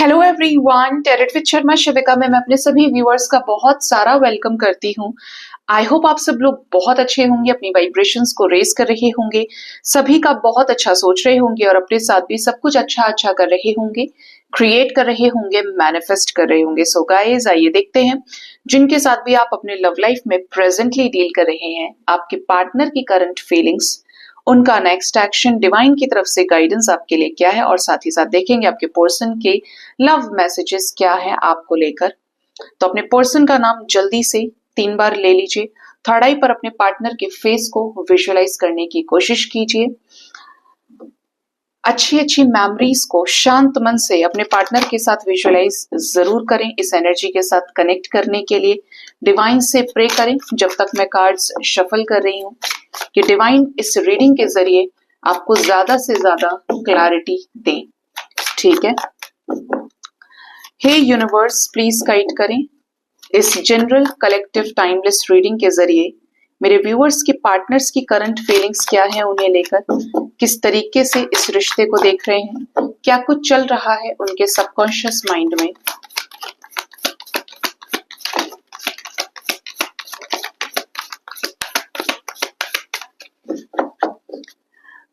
Hello everyone, टेरेट with Sharma Shivika में मैं अपने सभी व्यूअर्स का बहुत सारा वेलकम करती हूँ। आई होप आप सब लोग बहुत अच्छे होंगे, अपनी वाइब्रेशंस को रेज कर रहे होंगे, सभी का बहुत अच्छा सोच रहे होंगे और अपने साथ भी सब कुछ अच्छा अच्छा कर रहे होंगे, क्रिएट कर रहे होंगे, मैनिफेस्ट कर रहे होंगे। सो गाइस, आइए देखते हैं जिनके साथ भी आप अपने लव लाइफ में प्रेजेंटली डील कर रहे हैं, आपके पार्टनर की करंट फीलिंग्स, उनका नेक्स्ट एक्शन, डिवाइन की तरफ से गाइडेंस आपके लिए क्या है, और साथ ही साथ देखेंगे आपके पर्सन के लव मैसेजेस क्या है आपको लेकर। तो अपने पर्सन का नाम जल्दी से 3 बार ले लीजिए। थर्ड आई पर अपने पार्टनर के फेस को विजुअलाइज करने की कोशिश कीजिए। अच्छी अच्छी मेमोरीज को शांत मन से अपने पार्टनर के साथ विजुअलाइज जरूर करें। इस एनर्जी के साथ कनेक्ट करने के लिए डिवाइन से प्रे करें जब तक मैं कार्ड्स शफल कर रही हूँ, कि डिवाइन इस रीडिंग के जरिए आपको ज्यादा से ज्यादा क्लैरिटी दें। ठीक है, हे यूनिवर्स, प्लीज गाइड करें इस जनरल कलेक्टिव टाइमलेस रीडिंग के जरिए मेरे व्यूअर्स के पार्टनर्स की करंट फीलिंग्स क्या है, उन्हें लेकर किस तरीके से इस रिश्ते को देख रहे हैं, क्या कुछ चल रहा है उनके सबकॉन्शियस माइंड में।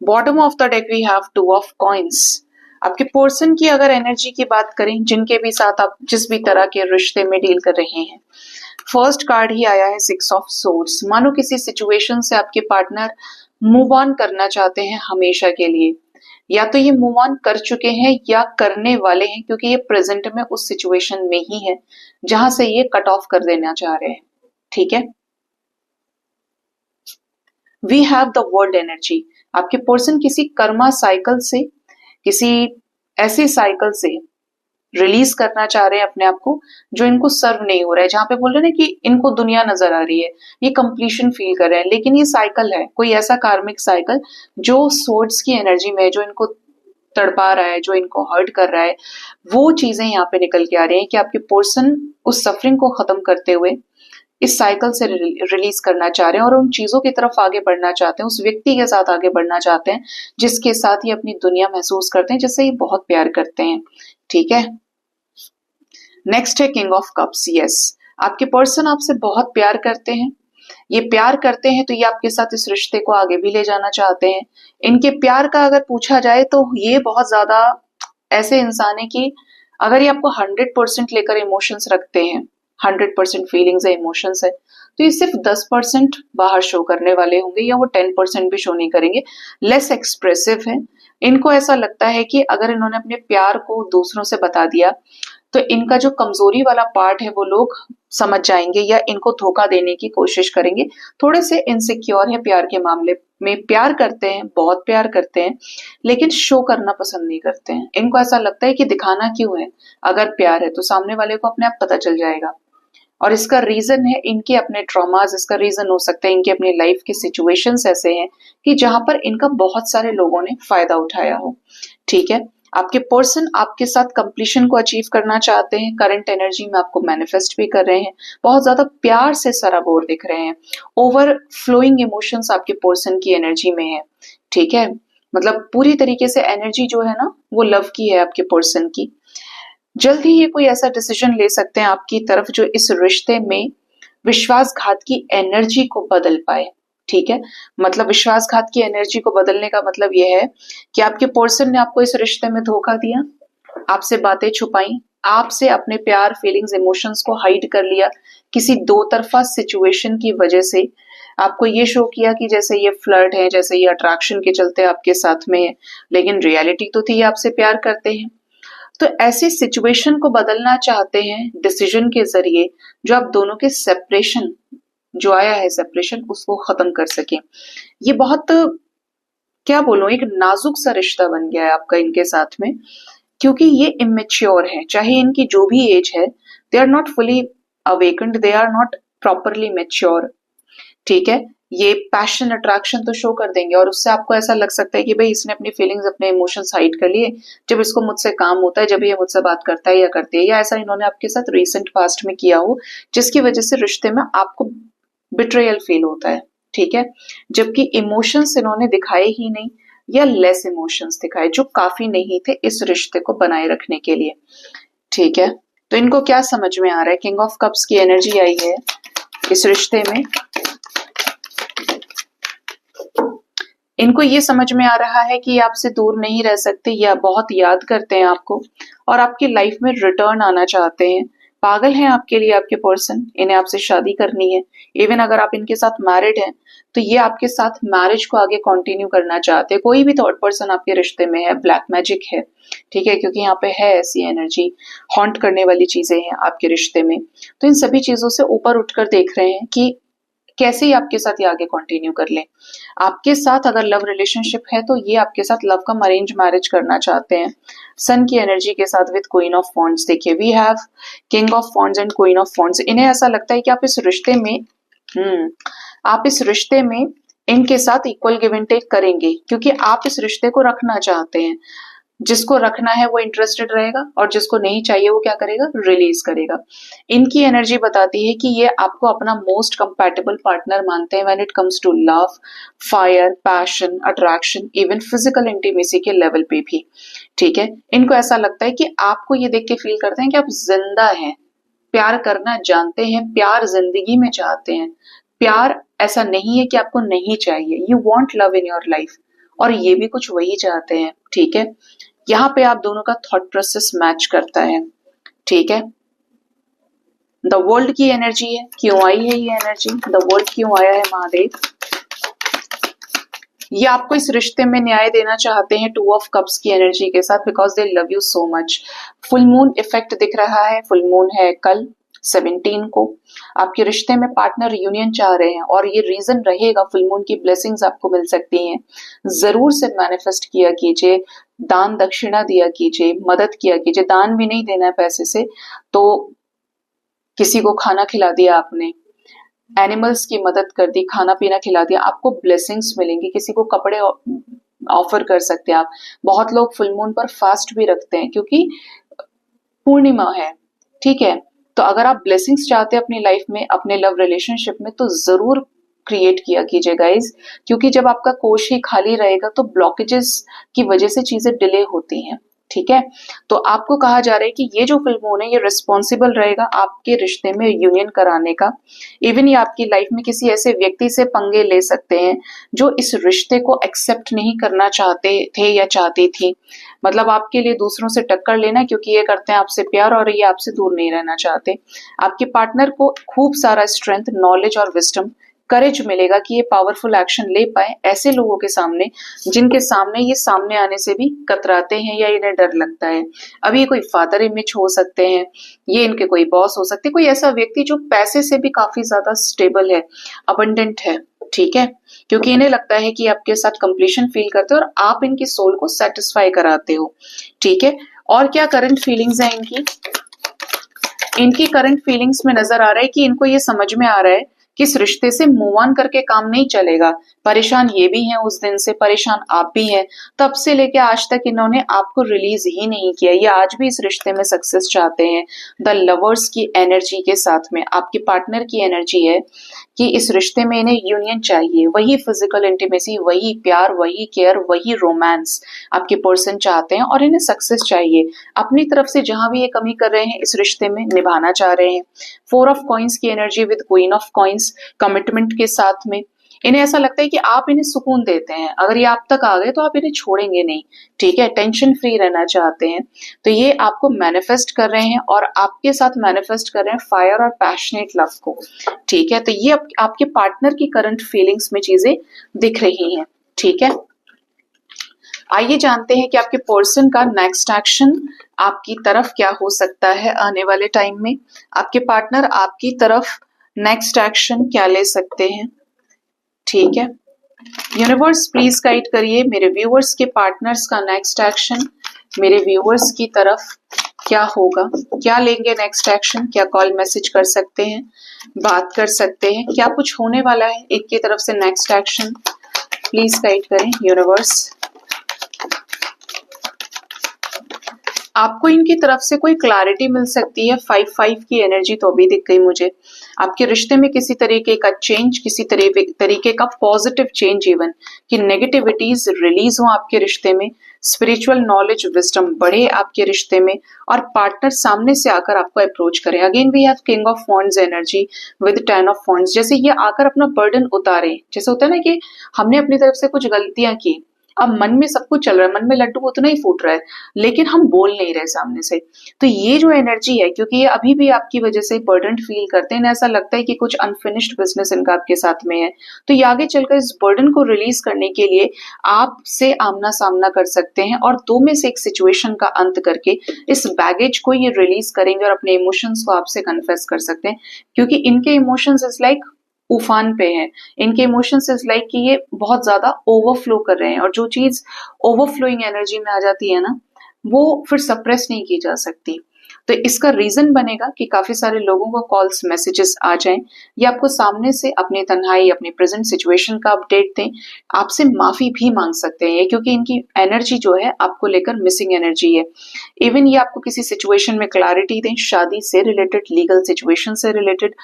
Bottom of the deck we have 2 of coins. आपके पर्सन की अगर एनर्जी की बात करें, जिनके भी साथ आप जिस भी तरह के रिश्ते में डील कर रहे हैं, फर्स्ट कार्ड ही आया है 6 ऑफ सोर्ड्स। मानो किसी सिचुएशन से आपके पार्टनर मूव ऑन करना चाहते हैं हमेशा के लिए, या तो ये मूव ऑन कर चुके हैं या करने वाले हैं, क्योंकि ये प्रेजेंट में उस सिचुएशन में ही है जहां से ये कट ऑफ कर देना चाह रहे हैं। ठीक है, we have the world energy. आपके पर्सन किसी कर्मा साइकिल से, किसी ऐसे साइकिल से रिलीज करना चाह रहे हैं अपने आप को जो इनको सर्व नहीं हो रहा है, जहां पे बोल रहे हैं ना कि इनको दुनिया नजर आ रही है, ये कंप्लीशन फील कर रहे हैं, लेकिन ये साइकिल है, कोई ऐसा कार्मिक साइकिल जो सोर्ड्स की एनर्जी में है, जो इनको तड़पा रहा है, जो इनको हर्ट कर रहा है। वो चीजें यहाँ पे निकल के आ रही हैं कि आपके पर्सन उस सफरिंग को खत्म करते हुए इस साइकिल से रिलीज करना चाह रहे हैं और उन चीजों की तरफ आगे बढ़ना चाहते हैं, उस व्यक्ति के साथ आगे बढ़ना चाहते हैं जिसके साथ ही अपनी दुनिया महसूस करते हैं, जिससे ये बहुत प्यार करते हैं। ठीक है, नेक्स्ट है किंग ऑफ कप्स। यस, आपके पर्सन आपसे बहुत प्यार करते हैं। ये प्यार करते हैं तो ये आपके साथ इस रिश्ते को आगे भी ले जाना चाहते हैं। इनके प्यार का अगर पूछा जाए तो ये बहुत ज्यादा ऐसे इंसान है कि अगर ये आपको 100% लेकर इमोशंस रखते हैं, 100% फीलिंग्स है, इमोशंस है, तो ये सिर्फ 10% बाहर शो करने वाले होंगे, या वो 10% भी शो नहीं करेंगे, लेस एक्सप्रेसिव है। इनको ऐसा लगता है कि अगर इन्होंने अपने प्यार को दूसरों से बता दिया तो इनका जो कमजोरी वाला पार्ट है वो लोग समझ जाएंगे या इनको धोखा देने की कोशिश करेंगे। थोड़े से इनसिक्योर है प्यार के मामले में, प्यार करते हैं, बहुत प्यार करते हैं, लेकिन शो करना पसंद नहीं करते हैं। इनको ऐसा लगता है कि दिखाना क्यों है, अगर प्यार है तो सामने वाले को अपने आप पता चल जाएगा। और इसका रीजन है इनके अपने ट्रॉमास, इसका रीजन हो सकता है इनके अपने लाइफ के सिचुएशंस ऐसे हैं कि जहां पर इनका बहुत सारे लोगों ने फायदा उठाया हो। ठीक है, आपके पर्सन आपके साथ कंप्लीशन को अचीव करना चाहते हैं, करंट एनर्जी में आपको मैनिफेस्ट भी कर रहे हैं, बहुत ज्यादा प्यार से सराबोर दिख रहे हैं, ओवर फ्लोइंग इमोशंस आपके पर्सन की एनर्जी में है। ठीक है, मतलब पूरी तरीके से एनर्जी जो है ना वो लव की है आपके पर्सन की। जल्द ही ये कोई ऐसा डिसीजन ले सकते हैं आपकी तरफ जो इस रिश्ते में विश्वासघात की एनर्जी को बदल पाए। ठीक है, मतलब विश्वासघात की एनर्जी को बदलने का मतलब यह है कि आपके पर्सन ने आपको इस रिश्ते में धोखा दिया, आपसे बातें छुपाई, आपसे अपने प्यार, फीलिंग्स, इमोशंस को हाइड कर लिया, किसी दो तरफा सिचुएशन की वजह से आपको ये शो किया कि जैसे ये फ्लर्ट है, जैसे ये अट्रैक्शन के चलते आपके साथ में है, लेकिन रियलिटी तो थी ये आपसे प्यार करते हैं। तो ऐसी सिचुएशन को बदलना चाहते हैं डिसीजन के जरिए, जो आप दोनों के सेपरेशन जो आया है, सेपरेशन, उसको खत्म कर सके। ये बहुत, क्या बोलूं, एक नाजुक सा रिश्ता बन गया है आपका इनके साथ में, क्योंकि ये इमेच्योर है, चाहे इनकी जो भी एज है, they are not fully awakened, they are not properly mature. ठीक है, ये पैशन, अट्रैक्शन तो शो कर देंगे और उससे आपको ऐसा लग सकता है कि भाई इसने अपनी फीलिंग्स, अपने इमोशंस हाइड कर लिए, जब इसको मुझसे काम होता है, जब ये मुझसे बात करता है या करती है, या ऐसा इन्होंने आपके साथ रिसेंट पास्ट में किया हो जिसकी वजह से रिश्ते में आपको बिट्रेयल फील होता है। ठीक है, जबकि इमोशंस इन्होंने दिखाए ही नहीं, या लेस इमोशंस दिखाए जो काफी नहीं थे इस रिश्ते को बनाए रखने के लिए। ठीक है, तो इनको क्या समझ में आ रहा है? किंग ऑफ कप्स की एनर्जी आई है इस रिश्ते में। इनको ये समझ में आ रहा है कि आपसे दूर नहीं रह सकते या बहुत याद करते हैं आपको और आपकी लाइफ में रिटर्न आना चाहते हैं। पागल हैं आपके लिए आपके पर्सन, इन्हें आपसे शादी करनी है। इवन अगर आप इनके साथ मैरिड हैं तो ये आपके साथ मैरिज को आगे कंटिन्यू करना चाहते हैं। कोई भी थर्ड पर्सन आपके रिश्ते में है, ब्लैक मैजिक है, ठीक है, क्योंकि यहाँ पे है ऐसी एनर्जी, हॉन्ट करने वाली चीजें हैं आपके रिश्ते में। तो इन सभी चीजों से ऊपर उठकर देख रहे हैं कि कैसे ही आपके साथ ये आगे कंटिन्यू कर ले। आपके साथ अगर लव रिलेशनशिप है तो ये आपके साथ लव कम अरेंज मैरिज करना चाहते हैं। सन की एनर्जी के साथ विद क्वीन ऑफ वॉन्ड्स, देखिए we have king of wands and queen of wands. इन्हें ऐसा लगता है कि आप इस रिश्ते में इनके साथ इक्वल गिव एंड टेक करेंगे क्योंकि आप इस रिश्ते को रखना चाहते हैं। जिसको रखना है वो इंटरेस्टेड रहेगा और जिसको नहीं चाहिए वो क्या करेगा? रिलीज करेगा। इनकी एनर्जी बताती है कि ये आपको अपना मोस्ट कंपैटिबल पार्टनर मानते हैं when it comes to love, fire, passion, attraction, even physical intimacy के लेवल पे भी। ठीक है, इनको ऐसा लगता है कि आपको ये देख के फील करते हैं कि आप जिंदा हैं, प्यार करना जानते हैं, प्यार जिंदगी में चाहते हैं। प्यार ऐसा नहीं है कि आपको नहीं चाहिए, you want love in your life और ये भी कुछ वही चाहते हैं। ठीक है, यहाँ पे आप दोनों का थॉट प्रोसेस मैच करता है। ठीक है, द वर्ल्ड की एनर्जी है। क्यों आई है ये एनर्जी? द वर्ल्ड क्यों आया है महादेव? ये आपको इस रिश्ते में न्याय देना चाहते हैं टू ऑफ कप्स की एनर्जी के साथ because they love you so much. Full moon effect दिख रहा है। फुल मून है कल 17 को। आपके रिश्ते में पार्टनर यूनियन चाह रहे हैं और ये रीजन रहेगा, फुल मून की ब्लेसिंग्स आपको मिल सकती हैं। जरूर से मैनिफेस्ट किया कीजिए, दान दक्षिणा दिया कीजिए, मदद किया कीजिए। दान भी नहीं देना है पैसे से, तो किसी को खाना खिला दिया आपने, एनिमल्स की मदद कर दी, खाना पीना खिला दिया, आपको ब्लेसिंग्स मिलेंगी। किसी को कपड़े ऑफर कर सकते हैं आप। बहुत लोग फुल मून पर फास्ट भी रखते हैं क्योंकि पूर्णिमा है। ठीक है, तो अगर आप ब्लेसिंग्स चाहते हैं अपनी लाइफ में, अपने लव रिलेशनशिप में, तो जरूर क्रिएट किया कीजिए गाइज, क्योंकि जब आपका कोश ही खाली रहेगा तो ब्लॉकेजेस की वजह से चीजें डिले होती हैं। ठीक है, तो आपको कहा जा रहा है कि ये जो फुल मून है ये रिस्पॉन्सिबल रहेगा आपके रिश्ते में यूनियन कराने का। इवन ये आपकी लाइफ में किसी ऐसे व्यक्ति से पंगे ले सकते हैं जो इस रिश्ते को एक्सेप्ट नहीं करना चाहते थे या चाहती थी। मतलब आपके लिए दूसरों से टक्कर लेना, क्योंकि ये करते हैं आपसे प्यार और ये आपसे दूर नहीं रहना चाहते। आपके पार्टनर को खूब सारा स्ट्रेंथ, नॉलेज और विजडम, करेज मिलेगा कि ये पावरफुल एक्शन ले पाए ऐसे लोगों के सामने जिनके सामने ये सामने आने से भी कतराते हैं या इन्हें डर लगता है। अब ये कोई फादर इमेज हो सकते हैं, ये इनके कोई बॉस हो सकते हैं, कोई ऐसा व्यक्ति जो पैसे से भी काफी ज्यादा स्टेबल है, अबंडेंट है। ठीक है, क्योंकि इन्हें लगता है कि आपके साथ कंप्लीशन फील करते हो और आप इनकी सोल को सेटिस्फाई कराते हो। ठीक है, और क्या करंट फीलिंग्स है इनकी? इनकी करंट फीलिंग्स में नजर आ रहा है कि इनको ये समझ में आ रहा है कि इस रिश्ते से मूव ऑन करके काम नहीं चलेगा। परेशान ये भी हैं, उस दिन से परेशान आप भी हैं। तब से लेके आज तक इन्होंने आपको रिलीज ही नहीं किया। ये आज भी इस रिश्ते में सक्सेस चाहते हैं। द लवर्स की एनर्जी के साथ में आपके पार्टनर की एनर्जी है कि इस रिश्ते में इन्हें यूनियन चाहिए, वही फिजिकल इंटीमेसी, वही प्यार, वही केयर, वही रोमांस आपके पर्सन चाहते हैं और इन्हें सक्सेस चाहिए। अपनी तरफ से जहां भी ये कमी कर रहे हैं इस रिश्ते में निभाना चाह रहे हैं। 4 ऑफ कॉइंस की energy with queen of coins, commitment के साथ में इन्हें ऐसा लगता है कि आप इन्हें सुकून देते हैं। अगर ये आप तक आ गए तो आप इन्हें छोड़ेंगे नहीं। ठीक है, टेंशन फ्री रहना चाहते हैं। तो ये आपको मैनिफेस्ट कर रहे हैं और आपके साथ मैनिफेस्ट कर रहे हैं फायर और पैशनेट लव को। ठीक है, तो ये आपके पार्टनर की करंट फीलिंग्स में चीजें दिख रही हैं। ठीक है, आइए जानते हैं कि आपके पर्सन का नेक्स्ट एक्शन आपकी तरफ क्या हो सकता है आने वाले टाइम में। आपके पार्टनर आपकी तरफ नेक्स्ट एक्शन क्या ले सकते हैं। ठीक है, यूनिवर्स प्लीज गाइड करिए मेरे व्यूअर्स के पार्टनर्स का नेक्स्ट एक्शन मेरे व्यूअर्स की तरफ क्या होगा, क्या लेंगे नेक्स्ट एक्शन। क्या कॉल मैसेज कर सकते हैं, बात कर सकते हैं, क्या कुछ होने वाला है एक की तरफ से नेक्स्ट एक्शन। प्लीज गाइड करें यूनिवर्स। आपको इनकी तरफ से कोई क्लैरिटी मिल सकती है। 5-5 की एनर्जी तो अभी दिख गई मुझे। आपके रिश्ते में किसी तरीके का चेंज, किसी तरीके का पॉजिटिव चेंज, इवन कि नेगेटिविटीज रिलीज हो आपके रिश्ते में, स्पिरिचुअल नॉलेज विजडम बढ़े आपके रिश्ते में, और पार्टनर सामने से आकर आपको अप्रोच करें। Again we have king of wands energy with 10 of wands. जैसे ये आकर अपना बर्डन उतारे, जैसे होता है ना कि हमने अपनी तरफ से कुछ गलतियां की, अब मन में सब कुछ चल रहा है, मन में लड्डू उतना ही फूट रहा है, लेकिन हम बोल नहीं रहे सामने से। तो ये जो एनर्जी है, क्योंकि ये अभी भी आपकी वजह से बर्डन फील करते हैं, ऐसा लगता है कि कुछ अनफिनिश्ड बिजनेस इनका आपके साथ में है, तो ये आगे चलकर इस बर्डन को रिलीज करने के लिए आपसे आमना सामना कर सकते हैं, और दो में से एक सिचुएशन का अंत करके इस बैगेज को ये रिलीज करेंगे और अपने इमोशंस को आपसे कन्फेस कर सकते हैं। क्योंकि इनके इमोशंस इज लाइक उफान पे है, इनके इमोशंस इज लाइक कि ये बहुत ज्यादा ओवरफ्लो कर रहे हैं, और जो चीज ओवरफ्लोइंग एनर्जी में आ जाती है ना, वो फिर सप्रेस नहीं की जा सकती। तो इसका रीजन बनेगा कि काफी सारे लोगों को कॉल्स, मैसेजेस आ जाएं, ये आपको सामने से अपनी तन्हाई, अपनी प्रेजेंट सिचुएशन का अपडेट दें, आपसे माफी भी मांग सकते हैं, क्योंकि इनकी एनर्जी जो है आपको लेकर मिसिंग एनर्जी है। इवन ये आपको किसी सिचुएशन में क्लैरिटी दें, शादी से रिलेटेड, लीगल सिचुएशन से रिलेटेड,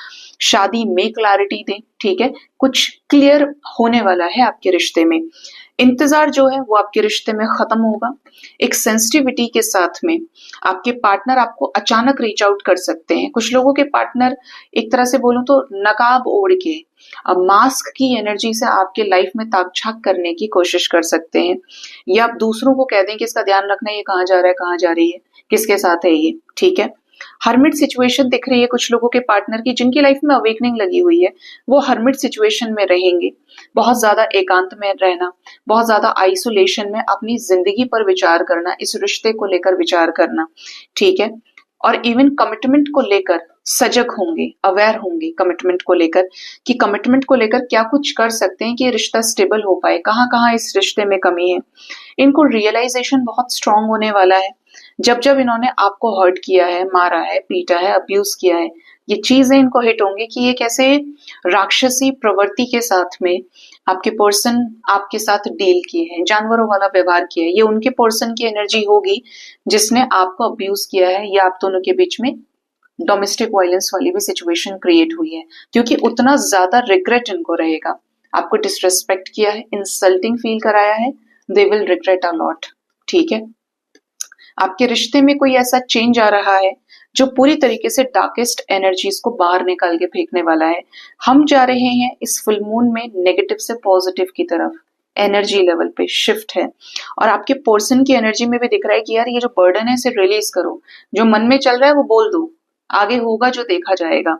शादी में क्लैरिटी दें, ठीक है, कुछ क्लियर होने वाला है आपके रिश्ते में। इंतजार जो है वो आपके रिश्ते में खत्म होगा। एक सेंसिटिविटी के साथ में आपके पार्टनर आपको अचानक रीच आउट कर सकते हैं। कुछ लोगों के पार्टनर, एक तरह से बोलूं तो नकाब ओढ़ के, अब मास्क की एनर्जी से आपके लाइफ में ताक झाक करने की कोशिश कर सकते हैं, या आप दूसरों को कह दें कि इसका ध्यान रखना, ये कहाँ जा रहा है, कहाँ जा रही है, किसके साथ है ये, ठीक है। हर्मिट सिचुएशन दिख रही है कुछ लोगों के पार्टनर की, जिनकी लाइफ में अवेकनिंग लगी हुई है, वो हर्मिट सिचुएशन में रहेंगे। बहुत ज्यादा एकांत में रहना, बहुत ज्यादा आइसोलेशन में अपनी जिंदगी पर विचार करना, इस रिश्ते को लेकर विचार करना, ठीक है। और इवन कमिटमेंट को लेकर सजग होंगे, अवेयर होंगे कमिटमेंट को लेकर, कि कमिटमेंट को लेकर क्या कुछ कर सकते हैं कि रिश्ता स्टेबल हो पाए, कहाँ कहाँ इस रिश्ते में कमी है। इनको रियलाइजेशन बहुत स्ट्रांग होने वाला है। जब जब इन्होंने आपको हर्ट किया है, मारा है, पीटा है, अब्यूज किया है, ये चीजें इनको हिट होंगी कि ये कैसे राक्षसी प्रवृत्ति के साथ में आपके पर्सन आपके साथ डील किए हैं, जानवरों वाला व्यवहार किया है। ये उनके पर्सन की एनर्जी होगी जिसने आपको अब्यूज किया है, या आप दोनों के बीच में डोमेस्टिक वायलेंस वाली भी सिचुएशन क्रिएट हुई है, क्योंकि उतना ज्यादा रिग्रेट इनको रहेगा। आपको डिसरेस्पेक्ट किया है, इंसल्टिंग फील कराया है, they will regret a lot, ठीक है। आपके रिश्ते में कोई ऐसा चेंज आ रहा है जो पूरी तरीके से डार्केस्ट एनर्जीज को बाहर निकाल के फेंकने वाला है। हम जा रहे हैं इस फुल मून में नेगेटिव से पॉजिटिव की तरफ, एनर्जी लेवल पे शिफ्ट है। और आपके पर्सन की एनर्जी में भी दिख रहा है कि यार ये जो बर्डन है इसे रिलीज करो, जो मन में चल रहा है वो बोल दो, आगे होगा जो देखा जाएगा,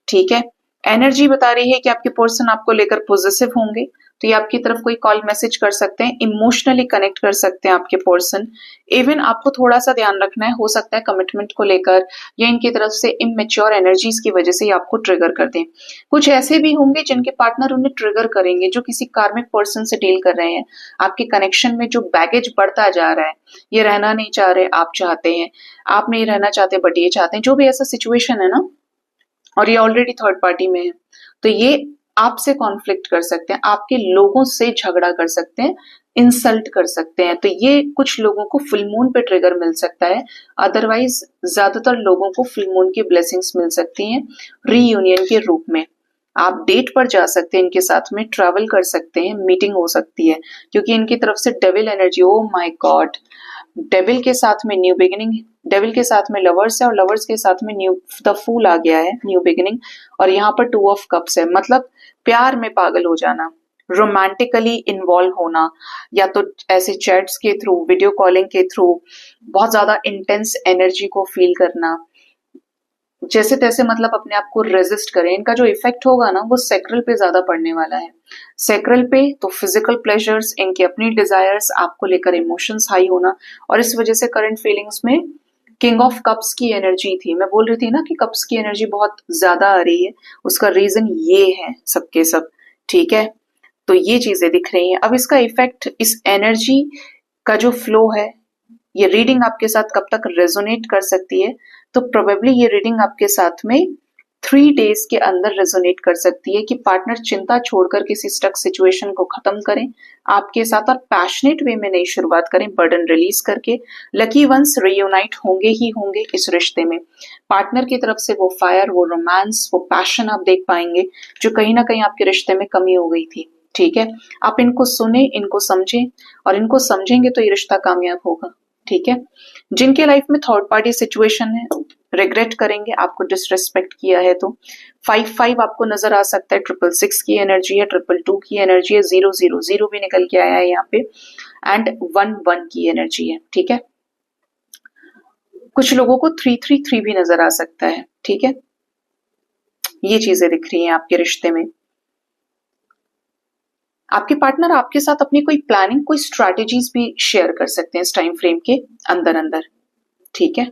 ठीक है। एनर्जी बता रही है कि आपके पर्सन आपको लेकर पॉजिटिव होंगे, तो ये आपकी तरफ कोई कॉल मैसेज कर सकते हैं, इमोशनली कनेक्ट कर सकते हैं आपके पर्सन। इवन आपको थोड़ा सा ध्यान रखना है, हो सकता है कमिटमेंट को लेकर या इनकी तरफ से इमेच्योर एनर्जीज की वजह से ये आपको ट्रिगर कर दें। कुछ ऐसे भी होंगे जिनके पार्टनर उन्हें ट्रिगर करेंगे, जो किसी कार्मिक पर्सन से डील कर रहे हैं। आपके कनेक्शन में जो बैगेज बढ़ता जा रहा है, ये रहना नहीं चाह रहे, आप चाहते हैं, आप नहीं रहना चाहते बट ये चाहते हैं, जो भी ऐसा सिचुएशन है ना, और ये ऑलरेडी थर्ड पार्टी में है, तो ये आपसे कॉन्फ्लिक्ट कर सकते हैं, आपके लोगों से झगड़ा कर सकते हैं, इंसल्ट कर सकते हैं। तो ये कुछ लोगों को फुल मून पे ट्रिगर मिल सकता है, अदरवाइज ज्यादातर लोगों को फुल मून की ब्लेसिंग्स मिल सकती हैं रीयूनियन के रूप में। आप डेट पर जा सकते हैं, इनके साथ में ट्रैवल कर सकते हैं, मीटिंग हो सकती है, क्योंकि इनकी तरफ से devil energy, oh my God, devil के साथ में न्यू बिगिनिंग, डेविल के साथ में लवर्स है, और लवर्स के साथ में न्यू द फूल आ गया है, न्यू बिगिनिंग। और यहाँ पर 2 ऑफ कप्स है, मतलब प्यार में पागल हो जाना, रोमांटिकली इन्वॉल्व होना, या तो ऐसे चैट्स के थ्रू, वीडियो कॉलिंग के थ्रू बहुत ज्यादा इंटेंस एनर्जी को फील करना, जैसे तैसे मतलब अपने आप को रेजिस्ट करें। इनका जो इफेक्ट होगा ना वो सेक्रल पे ज्यादा पड़ने वाला है। सेक्रल पे तो फिजिकल प्लेजर्स, इनकी अपनी डिजायर्स, आपको लेकर इमोशंस हाई होना, और इस वजह से करंट फीलिंग्स में किंग ऑफ कप्स की एनर्जी थी। मैं बोल रही थी ना कि कप्स की एनर्जी बहुत ज्यादा आ रही है, उसका रीजन ये है सबके सब, ठीक है। तो ये चीजें दिख रही हैं। अब इसका इफेक्ट, इस एनर्जी का जो फ्लो है, ये रीडिंग आपके साथ कब तक रेजोनेट कर सकती है, तो प्रोबेबली ये रीडिंग आपके साथ में 3 days के अंदर रेजोनेट कर सकती है कि पार्टनर चिंता छोड़कर किसी स्टक सिचुएशन को खत्म करें आपके साथ और पैशनेट वे में नई शुरुआत करें, बर्डन रिलीज करके। लकी वंस रियूनाइट होंगे ही होंगे इस रिश्ते में। पार्टनर की तरफ से वो फायर, वो रोमांस, वो पैशन आप देख पाएंगे जो कहीं ना कहीं आपके रिश्ते में कमी हो गई थी। ठीक है, आप इनको सुने, इनको समझें, और इनको समझेंगे तो ये रिश्ता कामयाब होगा। ठीक है, जिनके लाइफ में थर्ड पार्टी सिचुएशन है रिग्रेट करेंगे आपको डिसरेस्पेक्ट किया है तो। 5-5 आपको नजर आ सकता है, 666 की एनर्जी है, 222 की एनर्जी है, 000 भी निकल के आया है यहाँ पे, एंड 11 की एनर्जी है। ठीक है, कुछ लोगों को 333 भी नजर आ सकता है। ठीक है, ये चीजें दिख रही हैं आपके रिश्ते में। आपके पार्टनर आपके साथ अपनी कोई प्लानिंग, कोई स्ट्रैटेजीज भी शेयर कर सकते हैं इस टाइम फ्रेम के अंदर अंदर। ठीक है,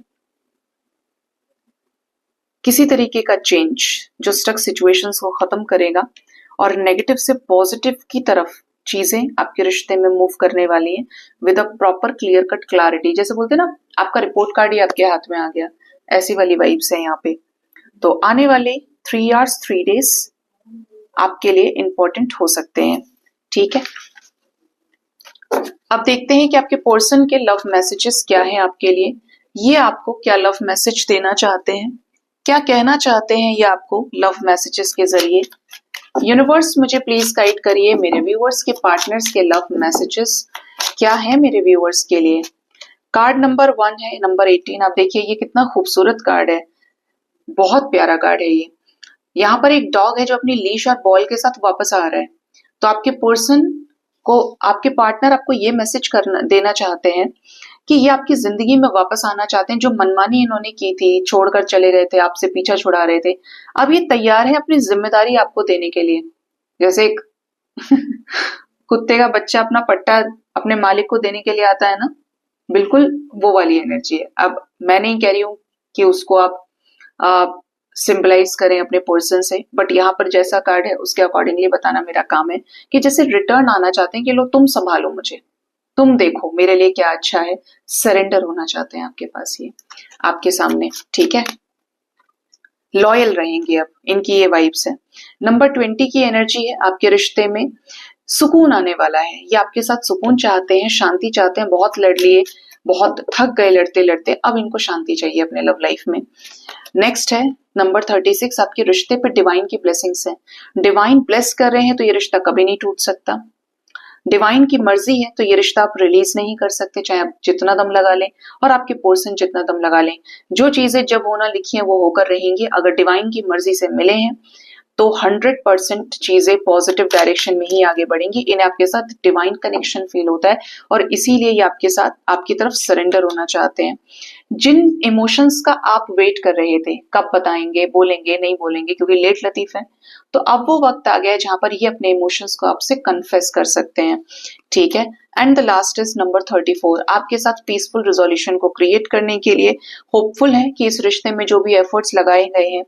किसी तरीके का चेंज जो स्टक सिचुएशंस को खत्म करेगा और नेगेटिव से पॉजिटिव की तरफ चीजें आपके रिश्ते में मूव करने वाली हैं with a proper clear cut clarity. जैसे बोलते हैं ना, आपका रिपोर्ट कार्ड ही आपके हाथ में आ गया, ऐसी वाली वाइब्स है यहाँ पे। तो आने वाले 3 hours 3 days आपके लिए इंपॉर्टेंट हो सकते हैं। ठीक है, अब देखते हैं कि आपके पर्सन के लव मैसेजेस क्या हैं आपके लिए। ये आपको क्या लव मैसेज देना चाहते हैं, क्या कहना चाहते हैं ये आपको लव मैसेजेस के जरिए। यूनिवर्स मुझे प्लीज गाइड करिए, मेरे व्यूअर्स के पार्टनर्स के लव मैसेजेस क्या है मेरे व्यूअर्स के लिए। कार्ड नंबर 1 है, नंबर 18। आप देखिए ये कितना खूबसूरत कार्ड है, बहुत प्यारा कार्ड है ये। यहाँ पर एक डॉग है जो अपनी लीश और बॉल के साथ वापस आ रहा है। तो आपके पर्सन को, आपके पार्टनर आपको ये मैसेज देना चाहते हैं कि ये आपकी जिंदगी में वापस आना चाहते हैं। जो मनमानी इन्होंने की थी, छोड़कर चले गए थे, आपसे पीछा छुड़ा रहे थे, अब ये तैयार है अपनी जिम्मेदारी आपको देने के लिए। जैसे एक कुत्ते का बच्चा अपना पट्टा अपने मालिक को देने के लिए आता है ना, बिल्कुल वो वाली एनर्जी है। अब मैं नहीं कह रही हूँ कि उसको आप सिंबलाइज करें अपने पर्सन से, बट यहाँ पर जैसा कार्ड है उसके अकॉर्डिंगली बताना मेरा काम है कि जैसे रिटर्न आना चाहते हैं कि लो तुम संभालो मुझे, तुम देखो मेरे लिए क्या अच्छा है, सरेंडर होना चाहते हैं आपके पास ये आपके सामने। ठीक है, लॉयल रहेंगे अब, इनकी ये वाइब्स है। नंबर 20 की एनर्जी है, आपके रिश्ते में सुकून आने वाला है। ये आपके साथ सुकून चाहते हैं, शांति चाहते हैं। बहुत लड़ लिए, बहुत थक गए लड़ते लड़ते, अब इनको शांति चाहिए अपने लव लाइफ में। नेक्स्ट है नंबर 36, आपके रिश्ते पे डिवाइन की ब्लेसिंग्स है। डिवाइन ब्लेस कर रहे हैं तो ये रिश्ता कभी नहीं टूट सकता। डिवाइन की मर्जी है तो ये रिश्ता आप रिलीज नहीं कर सकते, चाहे आप जितना दम लगा लें और आपके पर्सन जितना दम लगा लें। जो चीजें जब होना लिखी हैं वो होकर रहेंगी। अगर डिवाइन की मर्जी से मिले हैं तो 100% चीजें पॉजिटिव डायरेक्शन में ही आगे बढ़ेंगी। इन्हें आपके साथ डिवाइन कनेक्शन फील होता है और इसीलिए ये आपके साथ, आपकी तरफ सरेंडर होना चाहते हैं। जिन इमोशंस का आप वेट कर रहे थे, कब बताएंगे, बोलेंगे, नहीं बोलेंगे क्योंकि लेट लतीफ है, तो अब वो वक्त आ गया है जहां पर ये अपने इमोशंस को आपसे कन्फेस कर सकते हैं। ठीक है, and the last is number 34, आपके साथ पीसफुल रिजोल्यूशन को क्रिएट करने के लिए होपफुल है कि इस रिश्ते में जो भी एफर्ट्स लगाए गए हैं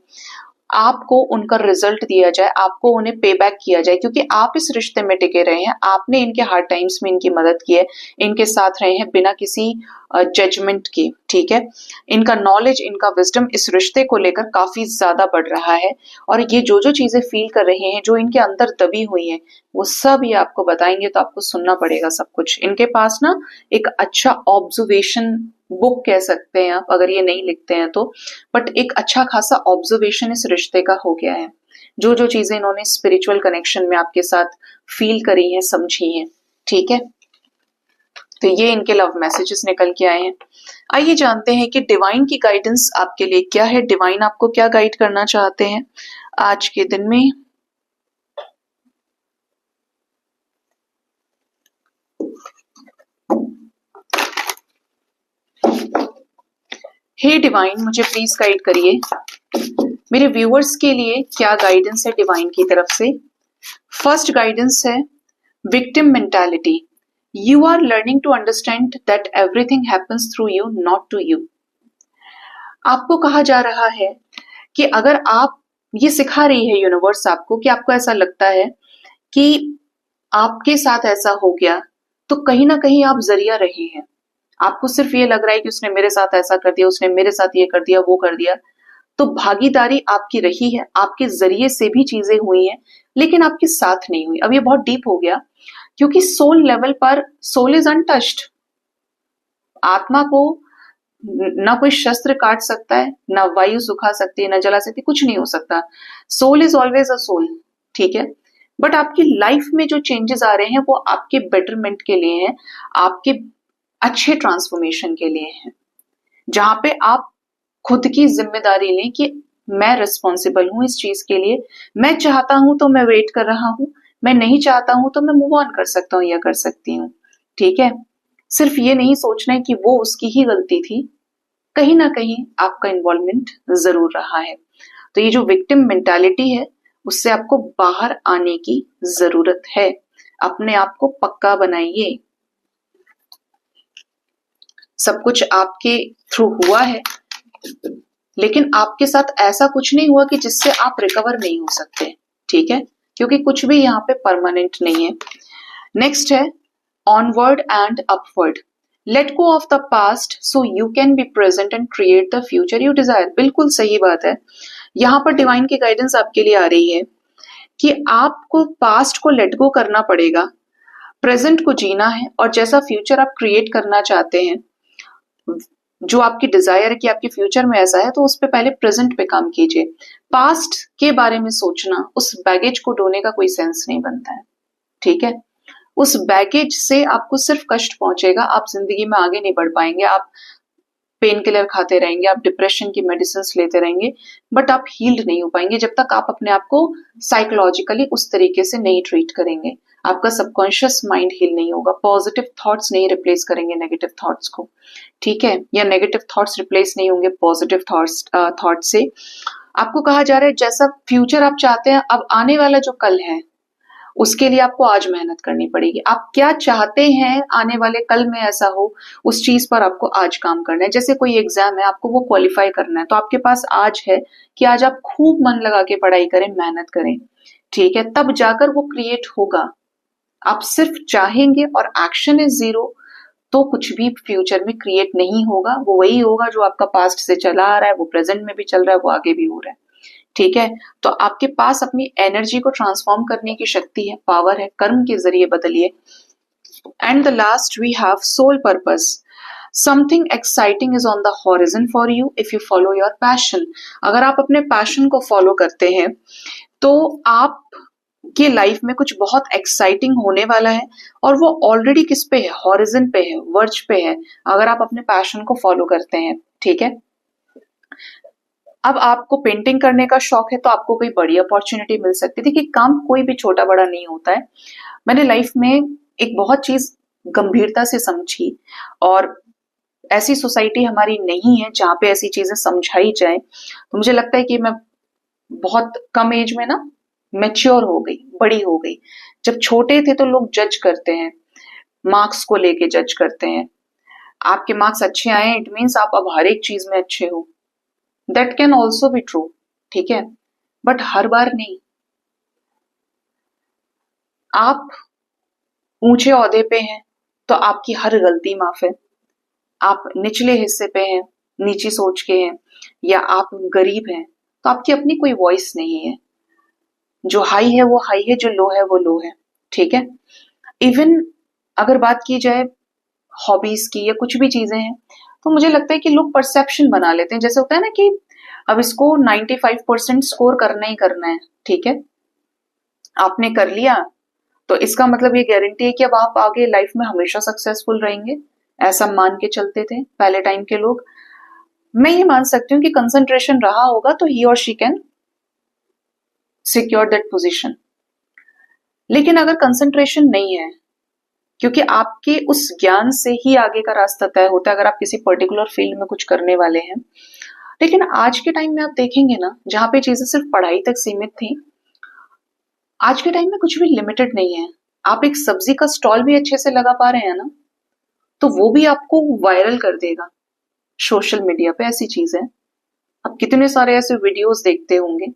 आपको उनका रिजल्ट दिया जाए, आपको उन्हें पे बैक किया जाए, क्योंकि आप इस रिश्ते में टिके रहे हैं, आपने इनके हार्ड टाइम्स में इनकी मदद की है, इनके साथ रहे हैं बिना किसी जजमेंट के। ठीक है, इनका नॉलेज, इनका विजडम इस रिश्ते को लेकर काफी ज्यादा बढ़ रहा है और ये जो जो चीजें फील कर रहे हैं, जो इनके अंदर दबी हुई हैं, वो सब ये आपको बताएंगे। तो आपको सुनना पड़ेगा सब कुछ। इनके पास ना एक अच्छा ऑब्जर्वेशन बुक कह सकते हैं आप, अगर ये नहीं लिखते हैं तो, बट एक अच्छा खासा ऑब्जर्वेशन इस रिश्ते का हो गया है। जो जो चीजें इन्होंने स्पिरिचुअल कनेक्शन में आपके साथ फील करी हैं, समझी हैं। ठीक है, तो ये इनके लव मैसेजेस निकल के आए हैं। आइए जानते हैं कि डिवाइन की गाइडेंस आपके लिए क्या है, डिवाइन आपको क्या गाइड करना चाहते हैं आज के दिन में। हे डिवाइन, मुझे प्लीज गाइड करिए, मेरे व्यूअर्स के लिए क्या गाइडेंस है डिवाइन की तरफ से। फर्स्ट गाइडेंस है victim mentality. You are learning to understand that everything happens through you, not to you. आपको कहा जा रहा है कि अगर आप, ये सिखा रही है यूनिवर्स आपको कि आपको ऐसा लगता है कि आपके साथ ऐसा हो गया तो कहीं ना कहीं आप जरिया रहे हैं। आपको सिर्फ ये लग रहा है कि उसने मेरे साथ ऐसा कर दिया, उसने मेरे साथ ये कर दिया, वो कर दिया, तो भागीदारी आपकी रही है, आपके जरिए से भी चीजें हुई हैं, लेकिन आपके साथ नहीं हुई। अब ये बहुत डीप हो गया, क्योंकि सोल लेवल पर सोल इज अनटच्ड। आत्मा को ना कोई शस्त्र काट सकता है, ना वायु सुखा सकती है, ना जला सकती है, कुछ नहीं हो सकता। Soul is always a soul, ठीक है। बट आपकी लाइफ में जो चेंजेस आ रहे हैं वो आपके बेटरमेंट के लिए हैं, आपके अच्छे ट्रांसफॉर्मेशन के लिए हैं, जहां पे आप खुद की जिम्मेदारी लें कि मैं रिस्पॉन्सिबल हूं इस चीज के लिए। मैं चाहता हूं तो मैं वेट कर रहा हूं, मैं नहीं चाहता हूं तो मैं मूव ऑन कर सकता हूं या कर सकती हूँ, ठीक है। सिर्फ ये नहीं सोचना है कि वो उसकी ही गलती थी, कहीं ना कहीं आपका इन्वॉल्वमेंट जरूर रहा है। तो ये जो विक्टिम मेंटालिटी है, उससे आपको बाहर आने की जरूरत है। अपने आप को पक्का बनाइए। सब कुछ आपके थ्रू हुआ है, लेकिन आपके साथ ऐसा कुछ नहीं हुआ कि जिससे आप रिकवर नहीं हो सकते, ठीक है, क्योंकि कुछ भी यहाँ पे परमानेंट नहीं है। नेक्स्ट है onward and upward. Let go of the past so you can be present and create the future you desire. बिल्कुल सही बात है। यहाँ पर डिवाइन की गाइडेंस आपके लिए आ रही है कि आपको पास्ट को लेट गो करना पड़ेगा, प्रेजेंट को जीना है, और जैसा फ्यूचर आप क्रिएट करना चाहते हैं, जो आपकी डिजायर है कि आपके फ्यूचर में ऐसा है, तो उस पे पहले प्रेजेंट पे काम कीजिए। पास्ट के बारे में सोचना, उस बैगेज को ढोने का कोई सेंस नहीं बनता है, ठीक है। उस बैगेज से आपको सिर्फ कष्ट पहुंचेगा, आप जिंदगी में आगे नहीं बढ़ पाएंगे। आप पेन किलर खाते रहेंगे, आप डिप्रेशन की मेडिसिन लेते रहेंगे, बट आप हील्ड नहीं हो पाएंगे जब तक आप अपने आप को साइकोलॉजिकली उस तरीके से नहीं ट्रीट करेंगे। आपका सबकॉन्शियस माइंड हील नहीं होगा, पॉजिटिव थॉट्स नहीं रिप्लेस करेंगे नेगेटिव थॉट्स को, ठीक है, या नेगेटिव थॉट्स रिप्लेस नहीं होंगे पॉजिटिव थॉट्स से। आपको कहा जा रहा है जैसा फ्यूचर आप चाहते हैं, अब आने वाला जो कल है उसके लिए आपको आज मेहनत करनी पड़ेगी। आप क्या चाहते हैं आने वाले कल में ऐसा हो, उस चीज पर आपको आज काम करना है। जैसे कोई एग्जाम है, आपको वो क्वालिफाई करना है, तो आपके पास आज है कि आज आप खूब मन लगा के पढ़ाई करें, मेहनत करें, ठीक है, तब जाकर वो क्रिएट होगा। आप सिर्फ चाहेंगे और एक्शन इज जीरो, तो कुछ भी फ्यूचर में क्रिएट नहीं होगा। वो वही होगा जो आपका पास्ट से चला आ रहा है, वो प्रेजेंट में भी चल रहा है, वो आगे भी हो रहा है, ठीक है। तो आपके पास अपनी एनर्जी को ट्रांसफॉर्म करने की शक्ति है, पावर है, कर्म के जरिए बदलिए। And the last we have soul purpose. Something exciting is on the horizon for you if you follow your passion. अगर आप अपने पैशन को फॉलो करते हैं तो आप की लाइफ में कुछ बहुत एक्साइटिंग होने वाला है, और वो ऑलरेडी किस पे है, हॉरिजन पे है, वर्ज पे है, अगर आप अपने पैशन को फॉलो करते हैं, ठीक है। अब आपको पेंटिंग करने का शौक है तो आपको कोई बड़ी अपॉर्चुनिटी मिल सकती थी, कि काम कोई भी छोटा बड़ा नहीं होता है। मैंने लाइफ में एक बहुत चीज गंभीरता से समझी, और ऐसी सोसाइटी हमारी नहीं है जहाँ पे ऐसी चीजें समझाई जाए। तो मुझे लगता है कि मैं बहुत कम एज में ना मैच्योर हो गई, बड़ी हो गई। जब छोटे थे तो लोग जज करते हैं, मार्क्स को लेके जज करते हैं। आपके मार्क्स अच्छे आए इट मीन्स आप अब हर एक चीज में अच्छे हो, that can also be true, ठीक है, बट हर बार नहीं। आप ऊंचे ओहदे पे हैं तो आपकी हर गलती माफ है। आप निचले हिस्से पे हैं, नीची सोच के हैं, या आप गरीब हैं, तो आपकी अपनी कोई वॉइस नहीं है। जो हाई है वो हाई है, जो लो है वो लो है, ठीक है। इवन अगर बात की जाए हॉबीज की या कुछ भी चीजें हैं, तो मुझे लगता है कि लोग परसेप्शन बना लेते हैं। जैसे होता है ना कि अब इसको 95% स्कोर करना ही करना है, ठीक है, आपने कर लिया तो इसका मतलब ये गारंटी है कि अब आप आगे लाइफ में हमेशा सक्सेसफुल रहेंगे, ऐसा मान के चलते थे पहले टाइम के लोग। मैं ये मान सकती हूँ कि कंसंट्रेशन रहा होगा तो ही और she can secure that position. लेकिन अगर कंसंट्रेशन नहीं है, क्योंकि आपके उस ज्ञान से ही आगे का रास्ता तय होता है अगर आप किसी पर्टिकुलर फील्ड में कुछ करने वाले हैं। लेकिन आज के टाइम में आप देखेंगे ना, जहां पे चीजें सिर्फ पढ़ाई तक सीमित थी, आज के टाइम में कुछ भी लिमिटेड नहीं है। आप एक सब्जी का स्टॉल भी अच्छे से लगा पा रहे हैं ना, तो वो भी आपको वायरल कर देगा सोशल मीडिया पे। ऐसी चीज है, आप कितने सारे ऐसे वीडियोस देखते होंगे,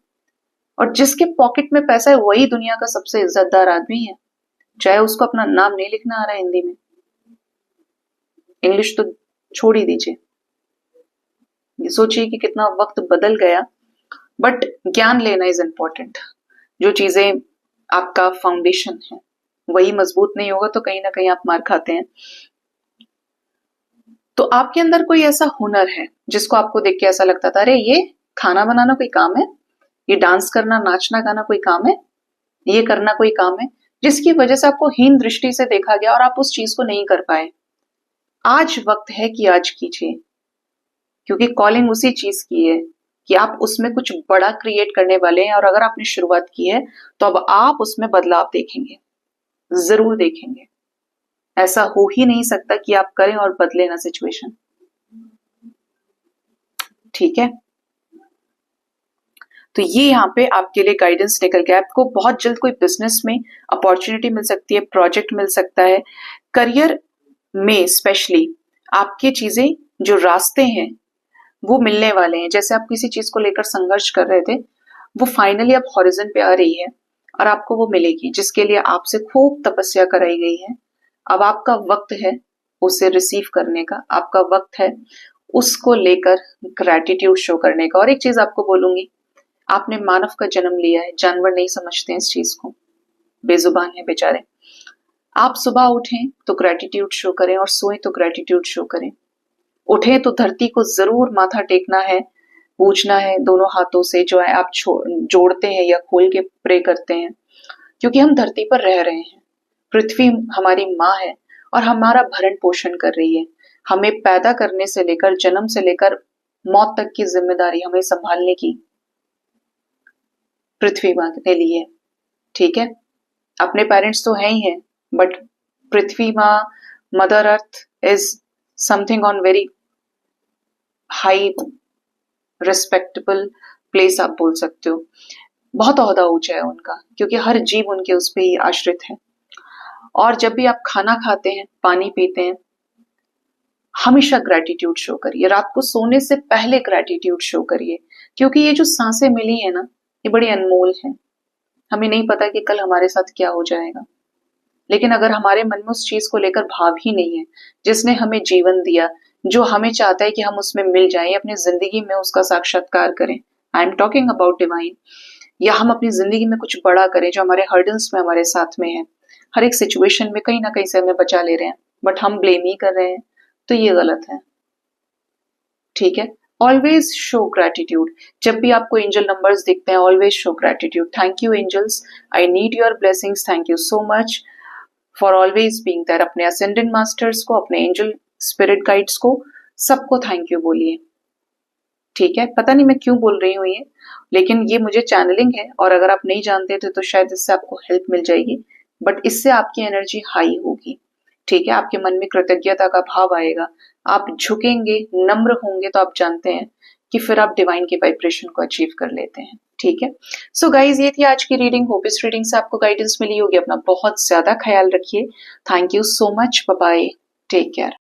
और जिसके पॉकेट में पैसा है वही दुनिया का सबसे इज्जतदार आदमी है, चाहे उसको अपना नाम नहीं लिखना आ रहा है हिंदी में, इंग्लिश तो छोड़ ही दीजिए। सोचिए कि कितना वक्त बदल गया, बट ज्ञान लेना इज इम्पोर्टेंट। जो चीजें आपका फाउंडेशन है वही मजबूत नहीं होगा तो कहीं ना कहीं आप मार खाते हैं। तो आपके अंदर कोई ऐसा हुनर है जिसको आपको देख के ऐसा लगता था, अरे ये खाना बनाना कोई काम है, ये डांस करना नाचना गाना कोई काम है, ये करना कोई काम है, जिसकी वजह से आपको हीन दृष्टि से देखा गया और आप उस चीज को नहीं कर पाए। आज वक्त है कि आज कीजिए, क्योंकि कॉलिंग उसी चीज की है कि आप उसमें कुछ बड़ा क्रिएट करने वाले हैं। और अगर आपने शुरुआत की है तो अब आप उसमें बदलाव देखेंगे, जरूर देखेंगे। ऐसा हो ही नहीं सकता कि आप करें और बदले ना सिचुएशन। ठीक है, तो ये यहाँ पे आपके लिए गाइडेंस निकल गया। आपको बहुत जल्द कोई बिजनेस में अपॉर्चुनिटी मिल सकती है, प्रोजेक्ट मिल सकता है, करियर में स्पेशली आपके चीजें जो रास्ते हैं वो मिलने वाले हैं। जैसे आप किसी चीज को लेकर संघर्ष कर रहे थे, वो फाइनली अब हॉरिजन पे आ रही है और आपको वो मिलेगी जिसके लिए आपसे खूब तपस्या कराई गई है। अब आपका वक्त है उसे रिसीव करने का, आपका वक्त है उसको लेकर ग्रैटिट्यूड शो करने का। और एक चीज आपको बोलूंगी, आपने मानव का जन्म लिया है, जानवर नहीं समझते हैं इस चीज को, बेजुबान है बेचारे। आप सुबह उठें तो ग्रैटिट्यूड शो करें और सोएं तो ग्रैटिट्यूड शो करें। उठें तो धरती को जरूर माथा टेकना है, पूछना है दोनों हाथों से, जो है आप जोड़ते हैं या खोल के प्रे करते हैं, क्योंकि हम धरती पर रह रहे हैं। पृथ्वी हमारी माँ है और हमारा भरण पोषण कर रही है। हमें पैदा करने से लेकर, जन्म से लेकर मौत तक की जिम्मेदारी हमें संभालने की पृथ्वी माँ ने ली है। ठीक है, अपने पेरेंट्स तो है ही हैं, बट पृथ्वी माँ, mother earth is something on very high respectable place, आप बोल सकते हो। बहुत ओहदा ऊंचा है उनका, क्योंकि हर जीव उनके उस पे ही आश्रित है। और जब भी आप खाना खाते हैं, पानी पीते हैं, हमेशा ग्रैटिट्यूड शो करिए। रात को सोने से पहले ग्रैटिट्यूड शो करिए, क्योंकि ये जो सांसें मिली है ना, ये बड़ी अनमोल है। हमें नहीं पता कि कल हमारे साथ क्या हो जाएगा, लेकिन अगर हमारे मन में उस चीज को लेकर भाव ही नहीं है, जिसने हमें जीवन दिया, जो हमें चाहता है कि हम उसमें मिल जाएं, अपनी जिंदगी में उसका साक्षात्कार करें, I am talking about divine, या हम अपनी जिंदगी में कुछ बड़ा करें जो हमारे हर्डल्स में हमारे साथ में है, हर एक सिचुएशन में कहीं ना कहीं से हमें बचा ले रहे हैं, बट हम ब्लेम ही कर रहे हैं, तो ये गलत है। ठीक है, ऑलवेज शो ग्रैटिट्यूड। जब भी आपको एंजल नंबर्स दिखते हैं, always show gratitude. Thank you angels, I need your blessings, thank you so much for always being there. अपने असेंडेंट मास्टर्स को, अपने एंजल स्पिरिट गाइड्स को, सबको थैंक यू बोलिए। ठीक है, पता नहीं मैं क्यों बोल रही हूँ ये, लेकिन ये मुझे चैनलिंग है, और अगर आप नहीं जानते थे तो शायद इससे आपको हेल्प मिल जाएगी, बट इससे आपकी एनर्जी हाई होगी। ठीक है, आपके मन में कृतज्ञता का भाव आएगा, आप झुकेंगे, नम्र होंगे, तो आप जानते हैं कि फिर आप डिवाइन के वाइब्रेशन को अचीव कर लेते हैं। ठीक है, सो गाइज, ये थी आज की रीडिंग। होप इस रीडिंग से आपको गाइडेंस मिली होगी। अपना बहुत ज्यादा ख्याल रखिए। Thank you so much, bye bye, take care.